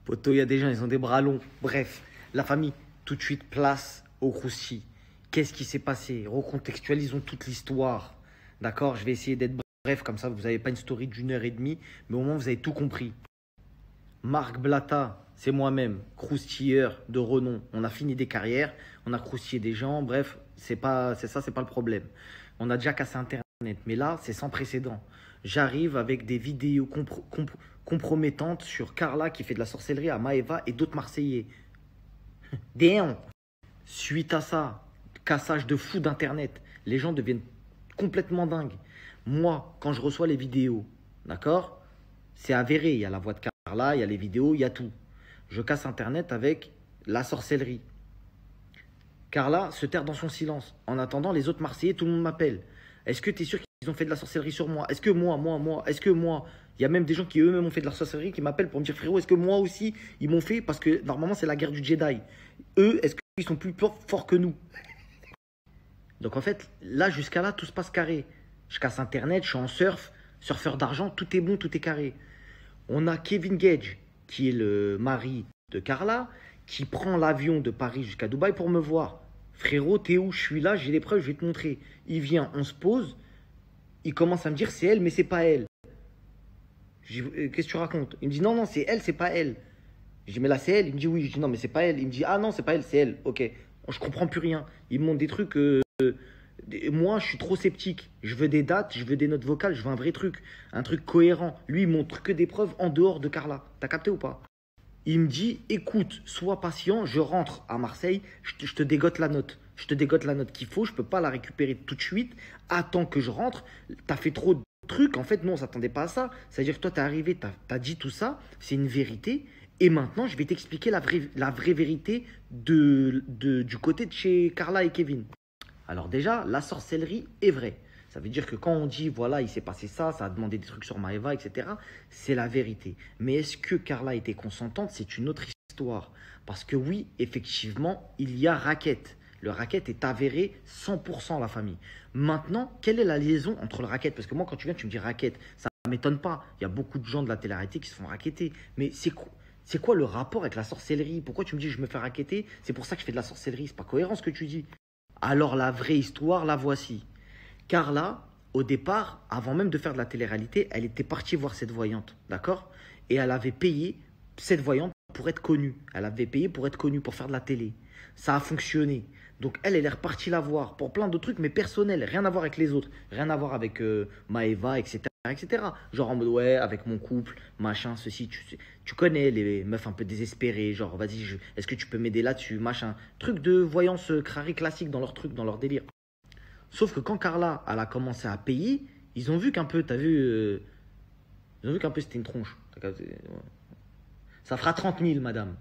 Poto, il y a des gens, ils ont des bras longs. Bref, la famille, tout de suite, place au croustilles. Qu'est-ce qui s'est passé? Recontextualisons toute l'histoire. D'accord? Je vais essayer d'être bref, comme ça, vous n'avez pas une story d'1 h 30, mais au moins, vous avez tout compris. Marc Blatta, c'est moi-même, croustilleur de renom. On a fini des carrières, on a croustillé des gens, bref, c'est pas le problème. On a déjà cassé Internet, mais là, c'est sans précédent. J'arrive avec des vidéos compromettantes sur Carla qui fait de la sorcellerie à Maeva et d'autres Marseillais. Damn. Suite à ça, cassage de fou d'Internet. Les gens deviennent complètement dingues. Moi, quand je reçois les vidéos, d'accord, c'est avéré. Il y a la voix de Carla, il y a les vidéos, il y a tout. Je casse Internet avec la sorcellerie. Carla se terre dans son silence. En attendant, les autres Marseillais, tout le monde m'appelle. Est-ce que tu es sûr qu'ils ont fait de la sorcellerie sur moi? Est-ce que est-ce que moi? Il y a même des gens qui eux-mêmes ont fait de la sorcellerie qui m'appellent pour me dire frérot, est-ce que moi aussi ils m'ont fait? Parce que normalement c'est la guerre du Jedi. Eux, est-ce qu'ils sont plus forts que nous? Donc en fait, là jusqu'à là, tout se passe carré. Je casse Internet, je suis en surfeur d'argent, tout est bon, tout est carré. On a Kevin Gage, qui est le mari de Carla, qui prend l'avion de Paris jusqu'à Dubaï pour me voir. Frérot, t'es où? Je suis là, j'ai les preuves, je vais te montrer. Il vient, on se pose, il commence à me dire c'est elle, mais c'est pas elle. Qu'est-ce que tu racontes? Il me dit non, non, c'est elle, c'est pas elle. Je dis mais là c'est elle. Il me dit oui. Je dis non, mais c'est pas elle. Il me dit ah non, c'est pas elle, c'est elle. Ok, je comprends plus rien. Il me montre des trucs. Moi, je suis trop sceptique. Je veux des dates, je veux des notes vocales, je veux un vrai truc. Un truc cohérent. Lui, il montre que des preuves en dehors de Carla. T'as capté ou pas? Il me dit, écoute, sois patient, je rentre à Marseille, je te dégote la note. Je te dégote la note qu'il faut, je ne peux pas la récupérer tout de suite. Attends que je rentre. Tu as fait trop de trucs. En fait, non, on ne s'attendait pas à ça. C'est-à-dire que toi, tu es arrivé, tu as dit tout ça, c'est une vérité. Et maintenant, je vais t'expliquer la vraie vérité du côté de chez Carla et Kevin. Alors déjà, la sorcellerie est vraie. Ça veut dire que quand on dit, voilà, il s'est passé ça, ça a demandé des trucs sur Maeva, etc., c'est la vérité. Mais est-ce que Carla était consentante? C'est une autre histoire. Parce que oui, effectivement, il y a racket. Le racket est avéré 100% la famille. Maintenant, quelle est la liaison entre le racket? Parce que moi, quand tu viens, tu me dis racket. Ça ne m'étonne pas. Il y a beaucoup de gens de la télé-réalité qui se font racketter. Mais c'est quoi le rapport avec la sorcellerie? Pourquoi tu me dis je me fais racketter? C'est pour ça que je fais de la sorcellerie. C'est pas cohérent ce que tu dis. Alors la vraie histoire, la voici. Carla, au départ, avant même de faire de la télé-réalité, elle était partie voir cette voyante, d'accord? Et elle avait payé cette voyante pour être connue. Elle avait payé pour être connue, pour faire de la télé. Ça a fonctionné. Donc elle est repartie la voir pour plein de trucs, mais personnels, rien à voir avec les autres. Rien à voir avec Maeva, etc., etc. Genre en mode, ouais, avec mon couple, machin, ceci. Tu connais les meufs un peu désespérées, genre, vas-y, est-ce que tu peux m'aider là-dessus, machin. Truc de voyance crari classique dans leur truc, dans leur délire. Sauf que quand Carla, elle a commencé à payer, ils ont vu qu'un peu, t'as vu, ils ont vu qu'un peu c'était une tronche. Ça fera 30 000, madame.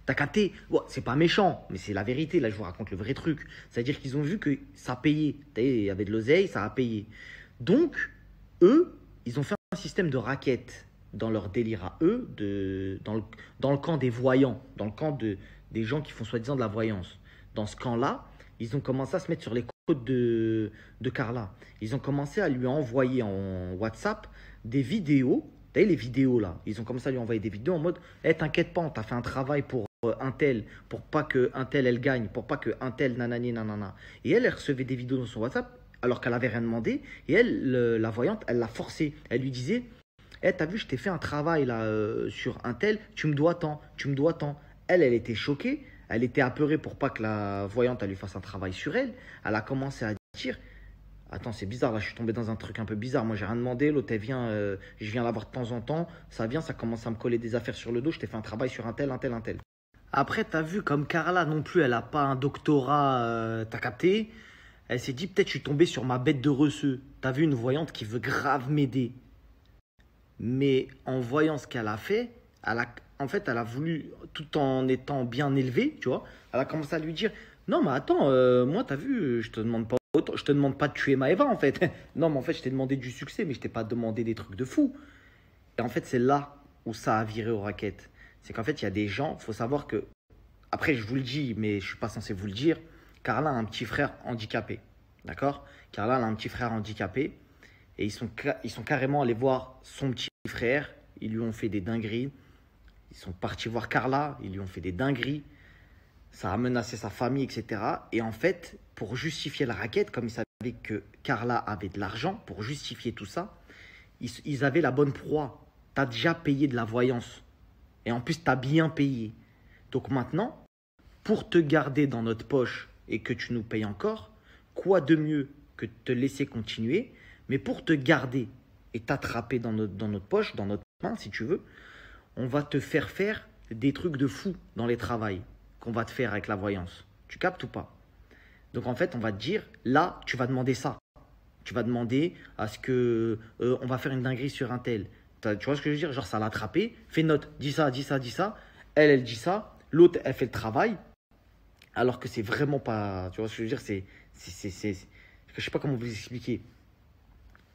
T'as capté? Bon, c'est pas méchant, mais c'est la vérité. Là, je vous raconte le vrai truc. C'est-à-dire qu'ils ont vu que ça payait. Il y avait de l'oseille, ça a payé. Donc, eux, ils ont fait un système de raquettes dans leur délire à eux, dans le camp des voyants, dans le camp des gens qui font soi-disant de la voyance. Dans ce camp-là, ils ont commencé à se mettre sur les côtes de Carla. Ils ont commencé à lui envoyer en WhatsApp des vidéos. Vous voyez les vidéos là? Ils ont commencé à lui envoyer des vidéos en mode hey, t'inquiète pas, on t'a fait un travail pour un tel, pour pas que un tel elle gagne, pour pas que un tel nanani nanana. Et elle recevait des vidéos dans son WhatsApp alors qu'elle avait rien demandé. Et elle, la voyante, elle l'a forcé. Elle lui disait hey, t'as vu, je t'ai fait un travail là sur un tel, tu me dois tant, tu me dois tant. Elle était choquée. Elle était apeurée pour pas que la voyante elle lui fasse un travail sur elle. Elle a commencé à dire attends, c'est bizarre, là, je suis tombé dans un truc un peu bizarre. Moi, j'ai rien demandé. L'autre, elle vient, je viens la voir de temps en temps. Ça vient, ça commence à me coller des affaires sur le dos. Je t'ai fait un travail sur un tel, un tel, un tel. Après, t'as vu, comme Carla non plus, elle n'a pas un doctorat, t'as capté? Elle s'est dit, peut-être je suis tombé sur ma bête de receux. T'as vu une voyante qui veut grave m'aider. Mais en voyant ce qu'elle a fait, en fait, elle a voulu, tout en étant bien élevée, tu vois, elle a commencé à lui dire, non, mais attends, moi, t'as vu, je te demande pas de tuer Maeva, en fait. Non, mais en fait, je t'ai demandé du succès, mais je t'ai pas demandé des trucs de fou. Et en fait, c'est là où ça a viré aux raquettes. C'est qu'en fait, il y a des gens, il faut savoir que, après, je vous le dis, mais je suis pas censé vous le dire, Carla a un petit frère handicapé. D'accord? Carla a un petit frère handicapé. Et ils sont carrément allés voir son petit frère. Ils lui ont fait des dingueries. Ils sont partis voir Carla, ils lui ont fait des dingueries. Ça a menacé sa famille, etc. Et en fait, pour justifier la raquette, comme ils savaient que Carla avait de l'argent, pour justifier tout ça, ils avaient la bonne proie. Tu as déjà payé de la voyance. Et en plus, tu as bien payé. Donc maintenant, pour te garder dans notre poche et que tu nous payes encore, quoi de mieux que de te laisser continuer, mais pour te garder et t'attraper dans notre poche, dans notre main, si tu veux, on va te faire des trucs de fou dans les travails qu'on va te faire avec la voyance. Tu captes ou pas? Donc en fait, on va te dire, là, tu vas demander ça. Tu vas demander à ce que on va faire une dinguerie sur un tel. Tu vois ce que je veux dire? Genre, ça l'a attrapé, fais note, dis ça, dis ça, dis ça. Elle dit ça. L'autre, elle fait le travail. Alors que c'est vraiment pas. Tu vois ce que je veux dire? Je sais pas comment vous expliquer.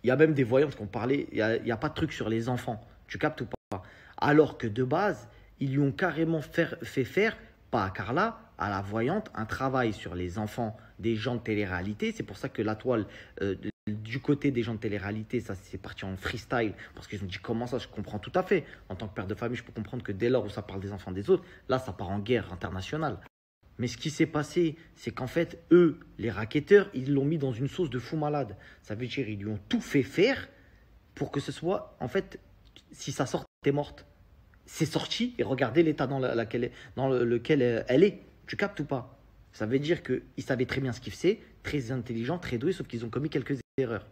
Il y a même des voyantes qui ont parlé. Il y a pas de truc sur les enfants. Tu captes ou pas? Alors que de base, ils lui ont carrément fait faire, pas à Carla, à la voyante, un travail sur les enfants des gens de télé-réalité. C'est pour ça que la toile, du côté des gens de télé-réalité, ça c'est parti en freestyle. Parce qu'ils ont dit comment ça, je comprends tout à fait. En tant que père de famille, je peux comprendre que dès lors où ça parle des enfants des autres, là ça part en guerre internationale. Mais ce qui s'est passé, c'est qu'en fait, eux, les racketteurs, ils l'ont mis dans une sauce de fou malade. Ça veut dire ils lui ont tout fait faire pour que ce soit, en fait, si ça sort, t'es morte. C'est sorti et regardez l'état dans lequel elle est. Tu captes ou pas? Ça veut dire qu'ils savaient très bien ce qu'ils faisaient, très intelligents, très doués, sauf qu'ils ont commis quelques erreurs.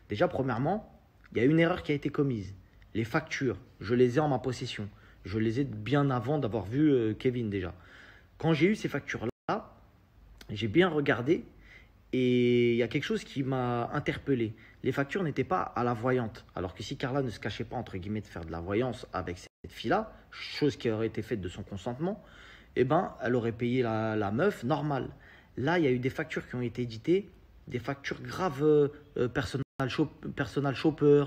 Déjà, premièrement, il y a une erreur qui a été commise. Les factures, je les ai en ma possession. Je les ai bien avant d'avoir vu Kevin déjà. Quand j'ai eu ces factures-là, j'ai bien regardé et il y a quelque chose qui m'a interpellé. Les factures n'étaient pas à la voyante. Alors que si Carla ne se cachait pas, entre guillemets, de faire de la voyance avec cette fille-là, chose qui aurait été faite de son consentement, eh ben, elle aurait payé la meuf normale. Là, il y a eu des factures qui ont été éditées, des factures graves, personal shopper,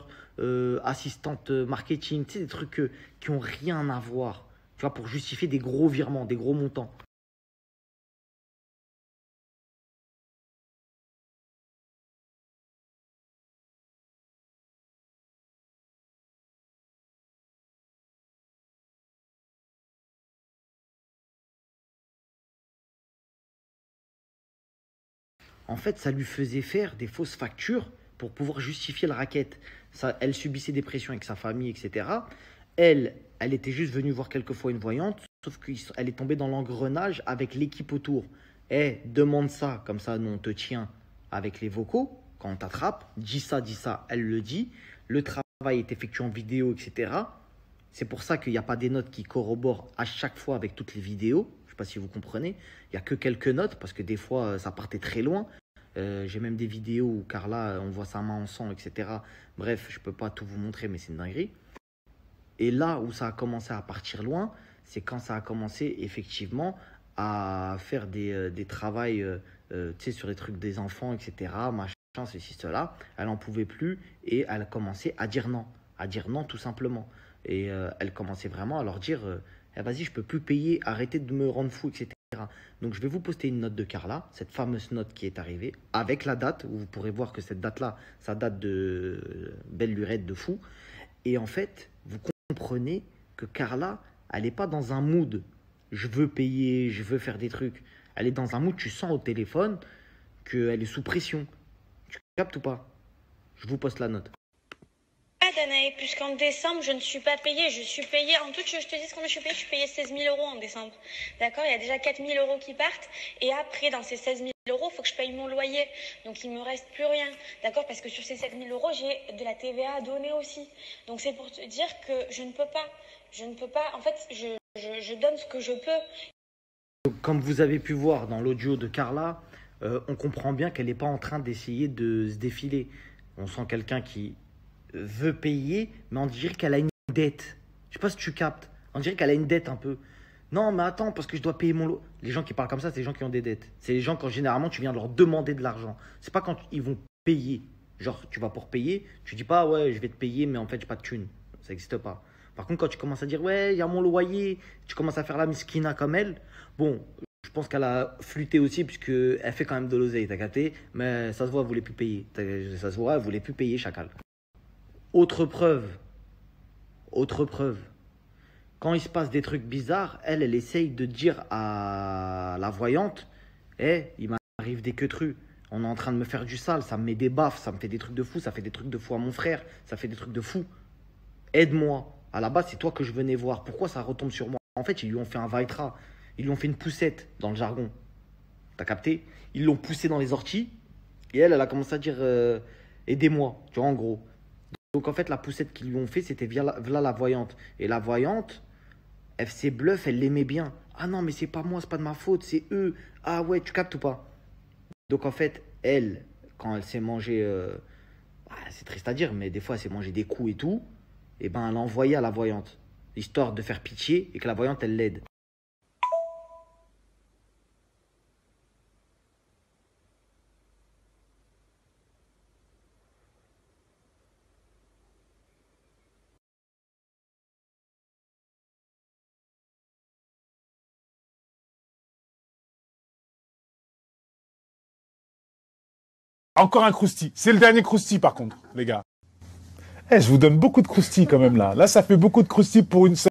assistante marketing, tu sais, des trucs qui n'ont rien à voir. Tu vois, pour justifier des gros virements, des gros montants. En fait, ça lui faisait faire des fausses factures pour pouvoir justifier la raquette. Ça, elle subissait des pressions avec sa famille, etc. Elle était juste venue voir quelquefois une voyante, sauf qu'elle est tombée dans l'engrenage avec l'équipe autour. Eh, demande ça, comme ça, nous on te tient avec les vocaux, quand on t'attrape, dis ça, elle le dit. Le travail est effectué en vidéo, etc. C'est pour ça qu'il n'y a pas des notes qui corroborent à chaque fois avec toutes les vidéos. Je ne sais pas si vous comprenez. Il n'y a que quelques notes parce que des fois, ça partait très loin. J'ai même des vidéos où Carla, on voit sa main en sang, etc. Bref, je ne peux pas tout vous montrer, mais c'est une dinguerie. Et là où ça a commencé à partir loin, c'est quand ça a commencé effectivement à faire des travails tu sais, sur les trucs des enfants, etc. Machin, ceci, cela. Elle n'en pouvait plus et elle a commencé à dire non. À dire non tout simplement. Et elle commençait vraiment à leur dire eh, vas-y, je peux plus payer, arrêtez de me rendre fou, etc. Donc je vais vous poster une note de Carla, cette fameuse note qui est arrivée, avec la date, où vous pourrez voir que cette date-là, ça date de belle lurette de fou. Et en fait, vous comprenez que Carla, elle n'est pas dans un mood je veux payer, je veux faire des trucs. Elle est dans un mood, tu sens au téléphone qu'elle est sous pression. Tu captes ou pas? Je vous poste la note. Danae, puisqu'en décembre, je ne suis pas payée. Je suis payée, en tout, je te dis combien je suis payée 16 000 euros en décembre. D'accord? Il y a déjà 4 000 euros qui partent. Et après, dans ces 16 000 euros, il faut que je paye mon loyer. Donc, il ne me reste plus rien. D'accord? Parce que sur ces 7 000 euros, j'ai de la TVA à donner aussi. Donc, c'est pour te dire que je ne peux pas. Je ne peux pas. En fait, je donne ce que je peux. Comme vous avez pu voir dans l'audio de Carla, on comprend bien qu'elle n'est pas en train d'essayer de se défiler. On sent quelqu'un qui veut payer, mais on dirait qu'elle a une dette. Je sais pas si tu captes. On dirait qu'elle a une dette un peu. Non, mais attends, parce que je dois payer mon lot. Les gens qui parlent comme ça, c'est les gens qui ont des dettes. C'est les gens quand généralement tu viens leur demander de l'argent. C'est pas quand ils vont payer. Genre, tu vas pour payer, tu dis pas ouais, je vais te payer, mais en fait, j'ai pas de thune. Ça n'existe pas. Par contre, quand tu commences à dire ouais, il y a mon loyer, tu commences à faire la miskina comme elle, bon, je pense qu'elle a flûté aussi, puisqu'elle fait quand même de l'oseille, t'as capté, mais ça se voit, elle voulait plus payer. Ça se voit, elle voulait plus payer, chacal. Autre preuve, Quand il se passe des trucs bizarres, elle essaye de dire à la voyante, il m'arrive des queutrus. On est en train de me faire du sale, ça me met des baffes, ça me fait des trucs de fou, ça fait des trucs de fou à mon frère, ça fait des trucs de fou. Aide-moi. À la base, c'est toi que je venais voir. Pourquoi ça retombe sur moi? En fait, ils lui ont fait un vaitra. Ils lui ont fait une poussette dans le jargon. T'as capté? Ils l'ont poussé dans les orties. Et elle a commencé à dire aidez-moi. Tu vois, en gros. Donc, en fait, la poussette qu'ils lui ont fait, c'était via la voyante. Et la voyante, FC Bluff, elle l'aimait bien. Ah non, mais c'est pas moi, c'est pas de ma faute, c'est eux. Ah ouais, tu captes ou pas? Donc, en fait, elle, quand elle s'est mangée. C'est triste à dire, mais des fois, elle s'est mangée des coups et tout. Et ben, elle a envoyé à la voyante, histoire de faire pitié et que la voyante, elle l'aide. Encore un croustille. C'est le dernier croustille, par contre, les gars. Je vous donne beaucoup de croustilles quand même, là. Là, ça fait beaucoup de croustilles pour une seule.